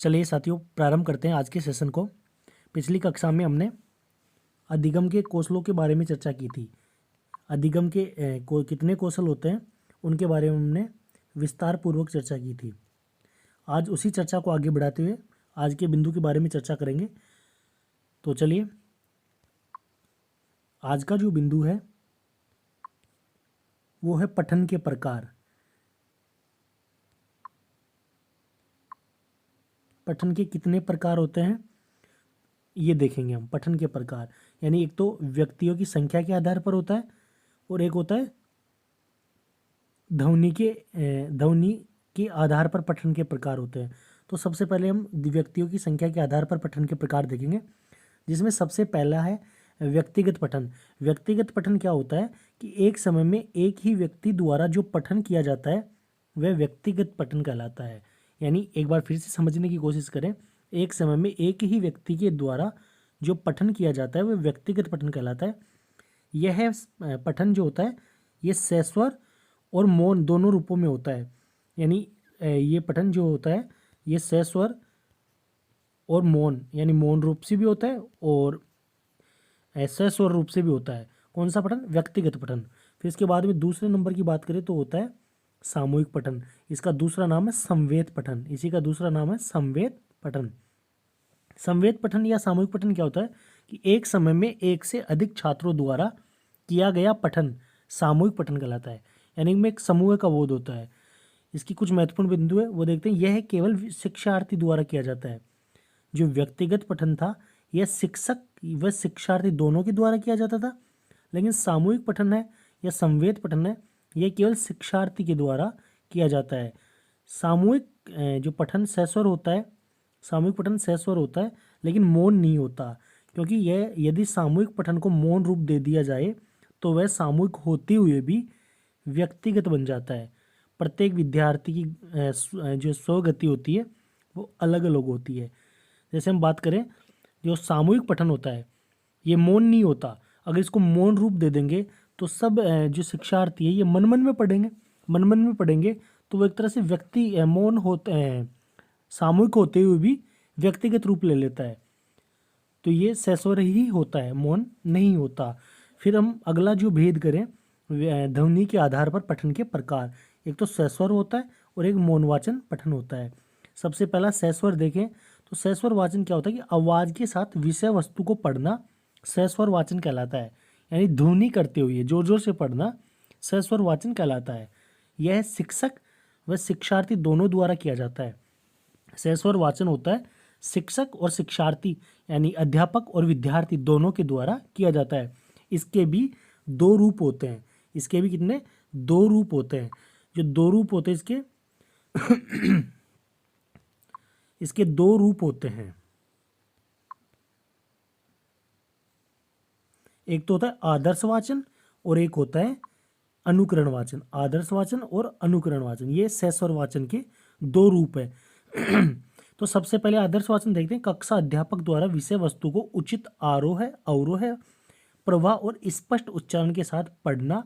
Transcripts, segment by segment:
चलिए साथियों, प्रारंभ करते हैं आज के सेशन को। पिछली कक्षा में हमने अधिगम के कौशलों के बारे में चर्चा की थी। अधिगम के कितने कौशल होते हैं उनके बारे में हमने विस्तार पूर्वक चर्चा की थी। आज उसी चर्चा को आगे बढ़ाते हुए आज के बिंदु के बारे में चर्चा करेंगे। तो चलिए, आज का जो बिंदु है वो है पठन के प्रकार। पठन के कितने प्रकार होते हैं ये देखेंगे हम। पठन के प्रकार यानी एक तो व्यक्तियों की संख्या के आधार पर होता है और एक होता है ध्वनि के आधार पर पठन के प्रकार होते हैं। तो सबसे पहले हम व्यक्तियों की संख्या के आधार पर पठन के प्रकार देखेंगे, जिसमें सबसे पहला है व्यक्तिगत पठन। व्यक्तिगत पठन क्या होता है कि एक समय में एक ही व्यक्ति द्वारा जो पठन किया जाता है वह व्यक्तिगत पठन कहलाता है। यानी एक बार फिर से समझने की कोशिश करें, एक समय में एक ही व्यक्ति के द्वारा जो पठन किया जाता है वह व्यक्तिगत पठन कहलाता है। यह पठन जो होता है ये सस्वर और मौन दोनों रूपों में होता है। यानी ये पठन जो होता है ये सस्वर और मौन यानी मौन रूप से भी होता है और सस्वर रूप से भी होता है। कौन सा पठन? व्यक्तिगत पठन। फिर इसके बाद में दूसरे नंबर की बात करें तो होता है सामूहिक पठन। इसका दूसरा नाम है संवेद पठन। इसी का दूसरा नाम है संवेद पठन। संवेद पठन या सामूहिक पठन क्या होता है कि एक समय में एक से अधिक छात्रों द्वारा किया गया पठन सामूहिक पठन कहलाता है। यानी में एक समूह का बोध होता है। इसकी कुछ महत्वपूर्ण बिंदु है वो देखते हैं। यह केवल शिक्षार्थी द्वारा किया जाता है। जो व्यक्तिगत पठन था यह शिक्षक व शिक्षार्थी दोनों के द्वारा किया जाता था, लेकिन सामूहिक पठन है या संवेद पठन है यह केवल शिक्षार्थी के द्वारा किया जाता है। सामूहिक जो पठन सस्वर होता है, सामूहिक पठन सस्वर होता है लेकिन मौन नहीं होता, क्योंकि यह यदि सामूहिक पठन को मौन रूप दे दिया जाए तो वह सामूहिक होते हुए भी व्यक्तिगत बन जाता है। प्रत्येक विद्यार्थी की जो स्वगति होती है वो अलग अलग होती है। जैसे हम बात करें, जो सामूहिक पठन होता है ये मौन नहीं होता। अगर इसको मौन रूप दे देंगे तो सब जो शिक्षार्थी है ये मन मन में पढ़ेंगे। मन मन में पढ़ेंगे तो वो एक तरह से व्यक्ति मौन होते हैं, सामूहिक होते हुए भी व्यक्तिगत रूप ले लेता है। तो ये सस्वर ही होता है, मौन नहीं होता। फिर हम अगला जो भेद करें ध्वनि के आधार पर पठन के प्रकार, एक तो सस्वर होता है और एक मौनवाचन पठन होता है। सबसे पहला सस्वर देखें तो सस्वर वाचन क्या होता है कि आवाज के साथ विषय वस्तु को पढ़ना सस्वर वाचन कहलाता है। यानी ध्वनि करते हुए जोर जोर से पढ़ना सस्वर वाचन कहलाता है। यह शिक्षक व शिक्षार्थी दोनों द्वारा किया जाता है। सस्वर वाचन होता है शिक्षक और शिक्षार्थी यानी अध्यापक और विद्यार्थी दोनों के द्वारा किया जाता है। इसके भी दो रूप होते हैं। इसके भी कितने? दो रूप होते हैं। जो दो रूप होते हैं इसके दो रूप होते हैं। एक तो होता है आदर्श वाचन और एक होता है अनुकरण वाचन। आदर्श वाचन और अनुकरण वाचन ये सस्वर वाचन के दो रूप है। तो सबसे पहले आदर्श वाचन देखते हैं। कक्षा अध्यापक द्वारा विषय वस्तु को उचित आरोह अवरोह प्रवाह और स्पष्ट उच्चारण के साथ पढ़ना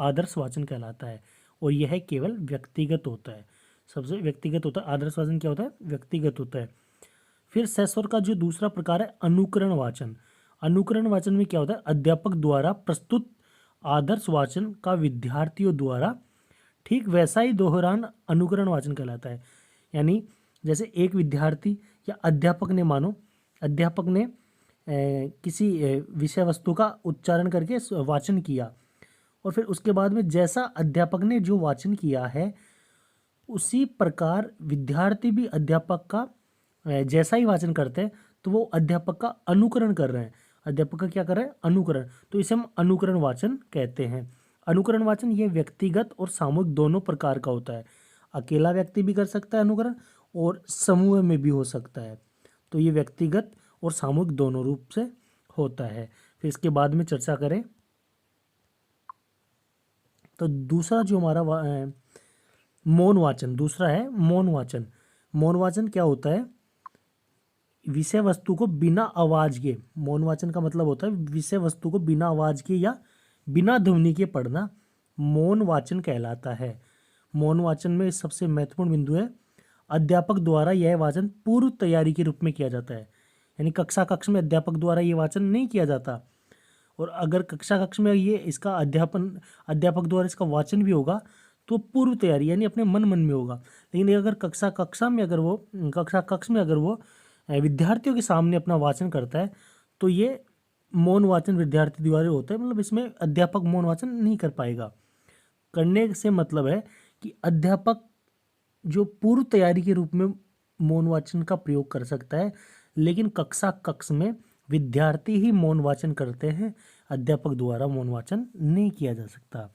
आदर्श वाचन कहलाता है और यह केवल व्यक्तिगत होता है। सबसे व्यक्तिगत होता है। आदर्श वाचन क्या होता है? व्यक्तिगत होता है। फिर सस्वर का जो दूसरा प्रकार है अनुकरण वाचन। अनुकरण वाचन में क्या होता है? अध्यापक द्वारा प्रस्तुत आदर्श वाचन का विद्यार्थियों द्वारा ठीक वैसा ही दोहरान अनुकरण वाचन कहलाता है। यानी जैसे एक विद्यार्थी या अध्यापक ने, मानो अध्यापक ने किसी विषय वस्तु का उच्चारण करके वाचन किया और फिर उसके बाद में जैसा अध्यापक ने जो वाचन किया है उसी प्रकार विद्यार्थी भी अध्यापक का जैसा ही वाचन करते हैं, तो वो अध्यापक का अनुकरण कर रहे हैं। अध्यापक का क्या कर रहे हैं? अनुकरण। तो इसे हम अनुकरण वाचन कहते हैं। अनुकरण वाचन ये व्यक्तिगत और सामूहिक दोनों प्रकार का होता है। अकेला व्यक्ति भी कर सकता है अनुकरण और समूह में भी हो सकता है। तो ये व्यक्तिगत और सामूहिक दोनों रूप से होता है। फिर इसके बाद में चर्चा करें तो दूसरा जो हमारा मौन वाचन दूसरा है मौन वाचन। मौन वाचन क्या होता है? विषय वस्तु को बिना आवाज के, मौन वाचन का मतलब होता है विषय वस्तु को बिना आवाज के या बिना ध्वनि के पढ़ना मौन वाचन कहलाता है। मौन वाचन में सबसे महत्वपूर्ण बिंदु है अध्यापक द्वारा यह वाचन पूर्व तैयारी के रूप में किया जाता है, यानी कक्षा कक्ष में अध्यापक द्वारा ये वाचन नहीं किया जाता। और अगर कक्षा कक्ष में ये इसका अध्यापक द्वारा इसका वाचन भी होगा तो पूर्व तैयारी यानी अपने मन मन में होगा। लेकिन अगर कक्षा कक्ष में अगर वो विद्यार्थियों के सामने अपना वाचन करता है तो ये मौन वाचन विद्यार्थी द्वारा होता है, मतलब इसमें अध्यापक मौन वाचन नहीं कर पाएगा। करने से मतलब है कि अध्यापक जो पूर्व तैयारी के रूप में मौन वाचन का प्रयोग कर सकता है, लेकिन कक्षा कक्ष में विद्यार्थी ही मौन वाचन करते हैं, अध्यापक द्वारा मौन वाचन नहीं किया जा सकता।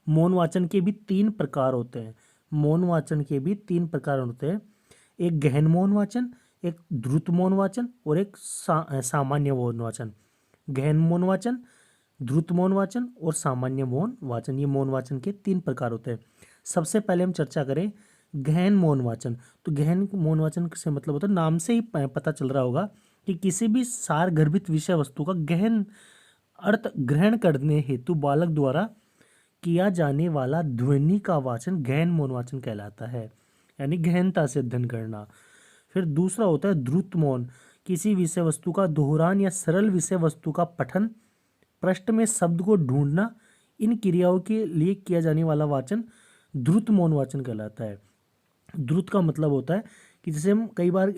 मौन वाचन के भी 3 प्रकार होते हैं। मौन वाचन के भी 3 प्रकार होते हैं, एक गहन मौन वाचन, एक द्रुत मौन वाचन और एक सामान्य मौन वाचन। गहन मौन वाचन, द्रुत मौन वाचन और सामान्य मौन वाचन, ये मौन वाचन के 3 प्रकार होते हैं। सबसे पहले हम चर्चा करें गहन मौन वाचन। तो गहन मौन वाचन से मतलब होता है, नाम से ही पता चल रहा होगा कि किसी भी सारगर्भित विषय वस्तु का गहन अर्थ ग्रहण करने हेतु बालक द्वारा किया जाने वाला ध्वनि का वाचन गहन मौन वाचन कहलाता है, यानी गहनता से अध्ययन करना। फिर दूसरा होता है द्रुत मौन, किसी विषय वस्तु का दोहरान या सरल विषय वस्तु का पठन, पृष्ठ में शब्द को ढूंढना, इन क्रियाओं के लिए किया जाने वाला वाचन द्रुत मौन वाचन कहलाता है। द्रुत का मतलब होता है कि जैसे हम कई बार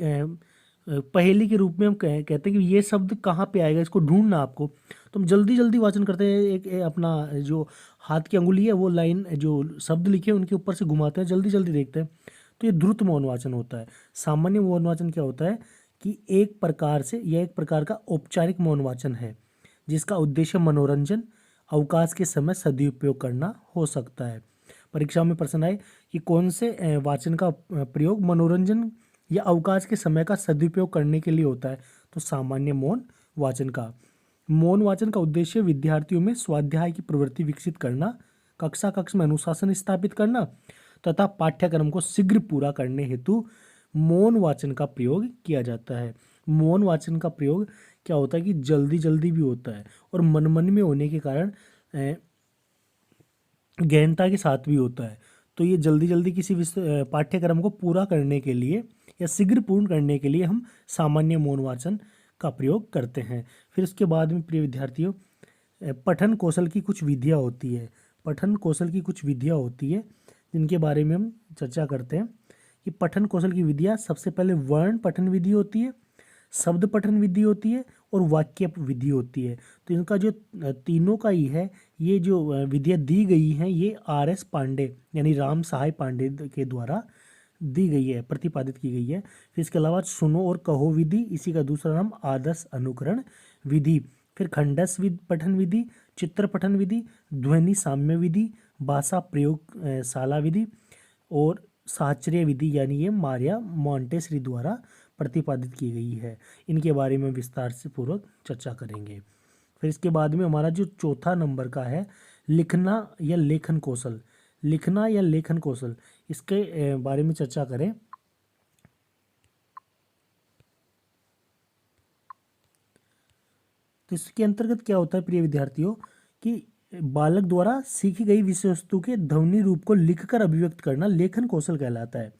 पहेली के रूप में हम कहते हैं कि ये शब्द कहाँ पे आएगा, इसको ढूंढना आपको, तो हम जल्दी जल्दी वाचन करते हैं। एक अपना जो हाथ की अंगुली है वो लाइन जो शब्द लिखे हैं उनके ऊपर से घुमाते हैं, जल्दी जल्दी देखते हैं, तो ये द्रुत मौन वाचन होता है। सामान्य मौन वाचन क्या होता है कि एक प्रकार का औपचारिक मौन वाचन है जिसका उद्देश्य मनोरंजन, अवकाश के समय सदुपयोग करना हो सकता है। परीक्षा में प्रश्न आए कि कौन से वाचन का प्रयोग मनोरंजन या अवकाश के समय का सदुपयोग करने के लिए होता है, तो सामान्य मौन वाचन का। मौन वाचन का उद्देश्य विद्यार्थियों में स्वाध्याय की प्रवृत्ति विकसित करना, कक्षा कक्ष में अनुशासन स्थापित करना तथा पाठ्यक्रम को शीघ्र पूरा करने हेतु मौन वाचन का प्रयोग किया जाता है। मौन वाचन का प्रयोग क्या होता है कि जल्दी जल्दी भी होता है और मन मन में होने के कारण गहनता के साथ भी होता है। तो ये जल्दी जल्दी किसी पाठ्यक्रम को पूरा करने के लिए या शीघ्र पूर्ण करने के लिए हम सामान्य मौन वाचन का प्रयोग करते हैं। फिर उसके बाद में प्रिय विद्यार्थियों, पठन कौशल की कुछ विधियाँ होती है। पठन कौशल की कुछ विधियाँ होती है जिनके बारे में हम चर्चा करते हैं कि पठन कौशल की विधियाँ, सबसे पहले वर्ण पठन विधि होती है, शब्द पठन विधि होती है और वाक्य विधि होती है। तो इनका जो तीनों का ही है, ये जो विधियाँ दी गई हैं ये RS पांडे यानी राम सहाय पांडे के द्वारा दी गई है, प्रतिपादित की गई है। फिर इसके अलावा सुनो और कहो विधि, इसी का दूसरा नाम आदर्श अनुकरण विधि। फिर खंडस पठन विधि, चित्र पठन विधि, ध्वनि साम्य विधि, भाषा प्रयोगशाला विधि और साहचर्य विधि, यानी ये मारिया मॉन्टेसरी द्वारा प्रतिपादित की गई है। इनके बारे में विस्तार से पूर्वक चर्चा करेंगे। फिर इसके बाद में हमारा जो चौथा नंबर का है लिखना या लेखन कौशल। लिखना या लेखन कौशल, इसके बारे में चर्चा करें तो इसके अंतर्गत क्या होता है प्रिय विद्यार्थियों कि बालक द्वारा सीखी गई विषय वस्तु के ध्वनि रूप को लिखकर अभिव्यक्त करना लेखन कौशल कहलाता है।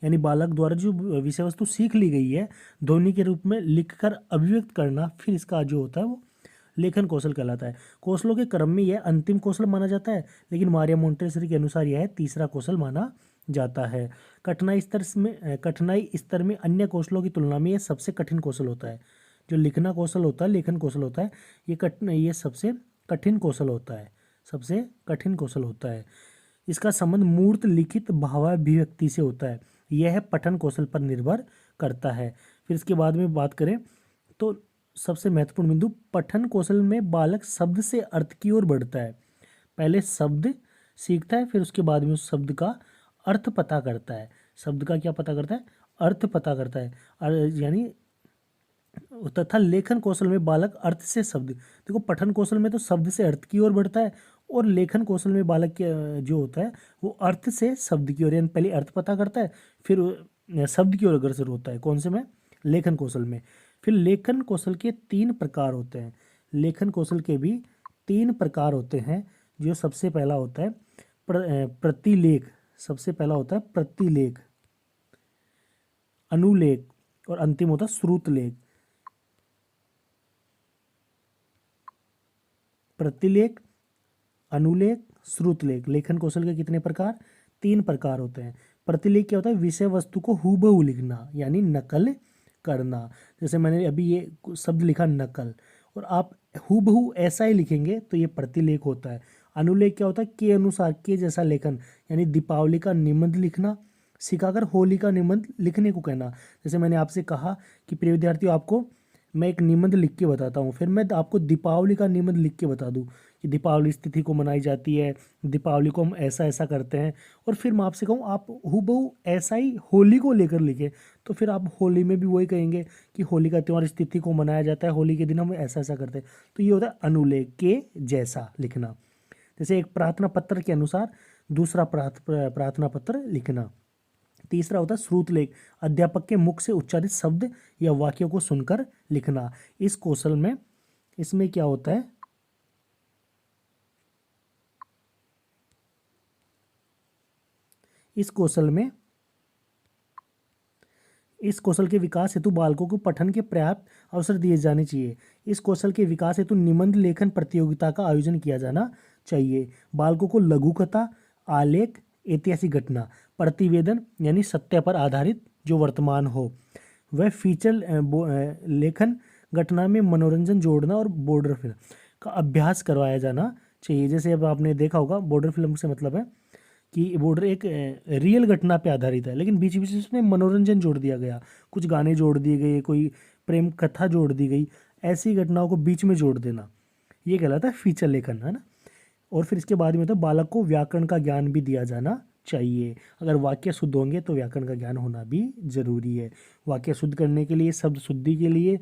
यानी बालक द्वारा जो विषय वस्तु सीख ली गई है ध्वनि के रूप में लिखकर अभिव्यक्त करना, फिर इसका जो होता है वो लेखन कौशल कहलाता है। कौशलों के क्रम में यह अंतिम कौशल माना जाता है, लेकिन मारिया मोंटेसरी के अनुसार यह तीसरा कौशल माना जाता है। कठिनाई स्तर में अन्य कौशलों की तुलना में यह सबसे कठिन कौशल होता है। जो लिखना कौशल होता है, लेखन कौशल होता है, ये सबसे कठिन कौशल होता है, सबसे कठिन कौशल होता है। इसका संबंध मूर्त लिखित भावाभिव्यक्ति से होता है। यह पठन कौशल पर निर्भर करता है। फिर इसके बाद में बात करें तो सबसे महत्वपूर्ण बिंदु, पठन कौशल में बालक शब्द से अर्थ की ओर बढ़ता है। पहले शब्द सीखता है, फिर उसके बाद में उस शब्द का अर्थ पता करता है। शब्द का क्या पता करता है? अर्थ पता करता है। यानी तथा लेखन कौशल में बालक अर्थ से शब्द, देखो पठन कौशल में तो शब्द से अर्थ की ओर बढ़ता है और लेखन कौशल में बालक जो होता है वो अर्थ से शब्द की ओर, यानी पहले अर्थ पता करता है फिर शब्द की ओर अग्रसर होता है। कौन से में? लेखन कौशल में। फिर लेखन कौशल के 3 प्रकार होते हैं। लेखन कौशल के भी 3 प्रकार होते हैं। जो सबसे पहला होता है प्रतिलेख। सबसे पहला होता है प्रतिलेख। अनुलेख और अंतिम होता है श्रुतलेख। प्रतिलेख, अनुलेख, श्रुतलेख। लेखन कौशल के कितने प्रकार? 3 प्रकार होते हैं। प्रतिलेख क्या होता है? विषय वस्तु को हूबहू लिखना, यानी नकल करना। जैसे मैंने अभी ये शब्द लिखा नकल, और आप हूबहू ऐसा ही लिखेंगे तो ये प्रतिलेख होता है। अनुलेख क्या होता है? के अनुसार, के जैसा लेखन, यानी दीपावली का निबंध लिखना सिखाकर होली का निबंध लिखने को कहना। जैसे मैंने आपसे कहा कि प्रिय विद्यार्थियों, आपको मैं एक निबंध लिख के बताता हूँ, फिर मैं आपको दीपावली का निबंध लिख के बता दूँ कि दीपावली इस तिथि को मनाई जाती है, दीपावली को हम ऐसा ऐसा करते हैं, और फिर मैं आपसे कहूँ आप हूबहू ऐसा ही होली को लेकर लिखें, तो फिर आप होली में भी वही कहेंगे कि होली का त्यौहार इस तिथि को मनाया जाता है, होली के दिन हम ऐसा ऐसा करते हैं। तो ये होता है अनुलेख, के जैसा लिखना। जैसे एक प्रार्थना पत्र के अनुसार दूसरा प्रार्थना पत्र लिखना। तीसरा होता है श्रुतलेख, अध्यापक के मुख से उच्चारित शब्द या वाक्यों को सुनकर लिखना। इस कौशल में, इसमें क्या होता है, इस कौशल के विकास हेतु बालकों को पठन के पर्याप्त अवसर दिए जाने चाहिए। इस कौशल के विकास हेतु निबंध लेखन प्रतियोगिता का आयोजन किया जाना चाहिए। बालकों को लघु कथा, आलेख, ऐतिहासिक घटना, प्रतिवेदन यानी सत्य पर आधारित जो वर्तमान हो, वह फीचर लेखन, घटना में मनोरंजन जोड़ना और बॉर्डर फिल्म का अभ्यास करवाया जाना चाहिए। जैसे अब आपने देखा होगा, बॉर्डर फिल्म से मतलब है कि बॉर्डर एक रियल घटना पे आधारित है, लेकिन बीच बीच में उसमें मनोरंजन जोड़ दिया गया, कुछ गाने जोड़ दिए गए, कोई प्रेम कथा जोड़ दी गई, ऐसी घटनाओं को बीच में जोड़ देना, ये कहलाता है फीचर लेखन, है ना। और फिर इसके बाद में तो बालक को व्याकरण का ज्ञान भी दिया जाना चाहिए। अगर वाक्य शुद्ध होंगे तो व्याकरण का ज्ञान होना भी जरूरी है। वाक्य शुद्ध करने के लिए, शब्द शुद्धि के लिए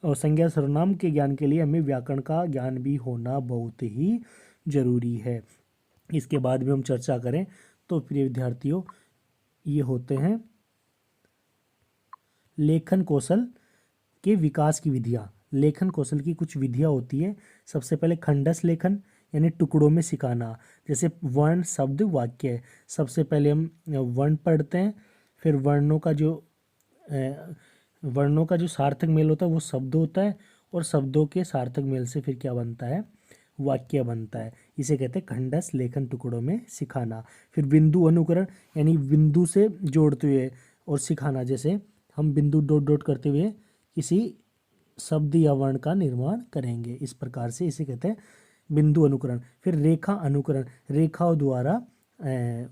और संज्ञा सर्वनाम के ज्ञान के लिए हमें व्याकरण का ज्ञान भी होना बहुत ही जरूरी है। इसके बाद भी हम चर्चा करें तो प्रिय विद्यार्थियों, ये होते हैं लेखन कौशल के विकास की विधियाँ। लेखन कौशल की कुछ विधियाँ होती है। सबसे पहले खंडस लेखन, यानी टुकड़ों में सिखाना। जैसे वर्ण, शब्द, वाक्य। सबसे पहले हम वर्ण पढ़ते हैं, फिर वर्णों का जो सार्थक मेल होता है वो शब्द होता है, और शब्दों के सार्थक मेल से फिर क्या बनता है, वाक्य बनता है। इसे कहते हैं खंडस लेखन, टुकड़ों में सिखाना। फिर बिंदु अनुकरण, यानी बिंदु से जोड़ते हुए और सिखाना। जैसे हम बिंदु डॉट डॉट करते हुए किसी शब्द या वर्ण का निर्माण करेंगे, इस प्रकार से इसे कहते हैं बिंदु अनुकरण। फिर रेखा अनुकरण, रेखाओं द्वारा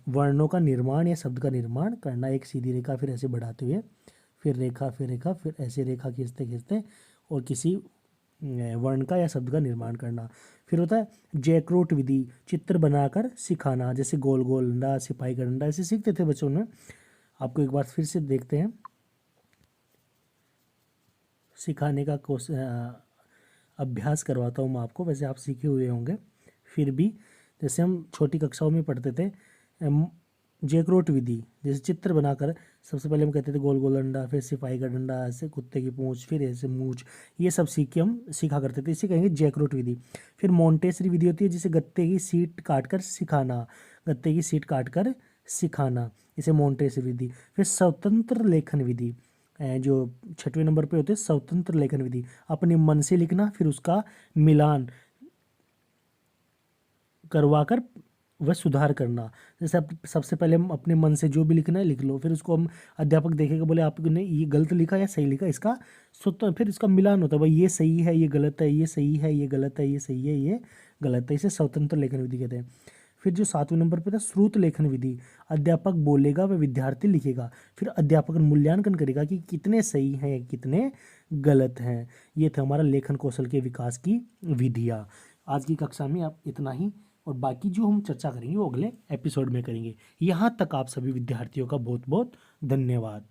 वर्णों का निर्माण या शब्द का निर्माण करना। एक सीधी रेखा, फिर ऐसे बढ़ाते हुए, फिर रेखा, फिर रेखा, फिर ऐसे रेखा खींचते खींचते और किसी वर्ण का या शब्द का निर्माण करना। फिर होता है जैक्रोट विधि, चित्र बनाकर सिखाना। जैसे गोल गोल डंडा, सिपाही का डंडा, ऐसे सीखते थे बच्चों में। आपको एक बार फिर से देखते हैं सिखाने का अभ्यास करवाता हूँ मैं आपको, वैसे आप सीखे हुए होंगे फिर भी। जैसे हम छोटी कक्षाओं में पढ़ते थे जैक्रोट विधि, जैसे चित्र बनाकर सबसे पहले हम कहते थे गोल गोल डंडा, फिर सिपाही का डंडा, ऐसे कुत्ते की पूंछ, फिर ऐसे मूंछ, ये सब सीख के हम सीखा करते थे, इसे कहेंगे जैक्रोट विधि। फिर मोंटेसरी विधि होती है, जिसे गत्ते की सीट काटकर सिखाना, गत्ते की सीट काटकर सिखाना, इसे मोंटेसरी विधि। फिर स्वतंत्र लेखन विधि, जो 6वें नंबर पे होते हैं स्वतंत्र लेखन विधि, अपने मन से लिखना, फिर उसका मिलान करवाकर वह सुधार करना। जैसे आप सबसे पहले हम अपने मन से जो भी लिखना है लिख लो, फिर उसको हम अध्यापक देखेगा, बोले आपने ये गलत लिखा या सही लिखा, इसका स्वतः फिर इसका मिलान होता है, भाई ये सही है, ये गलत है, ये सही है, ये गलत है, ये सही है, ये गलत है, इसे स्वतंत्र लेखन विधि कहते हैं। फिर जो 7वें नंबर पे था श्रुत लेखन विधि, अध्यापक बोलेगा व विद्यार्थी लिखेगा, फिर अध्यापक मूल्यांकन करेगा कि कितने सही हैं कितने गलत हैं। ये था हमारा लेखन कौशल के विकास की विधियाँ। आज की कक्षा में आप इतना ही, और बाकी जो हम चर्चा करेंगे वो अगले एपिसोड में करेंगे। यहाँ तक आप सभी विद्यार्थियों का बहुत बहुत धन्यवाद।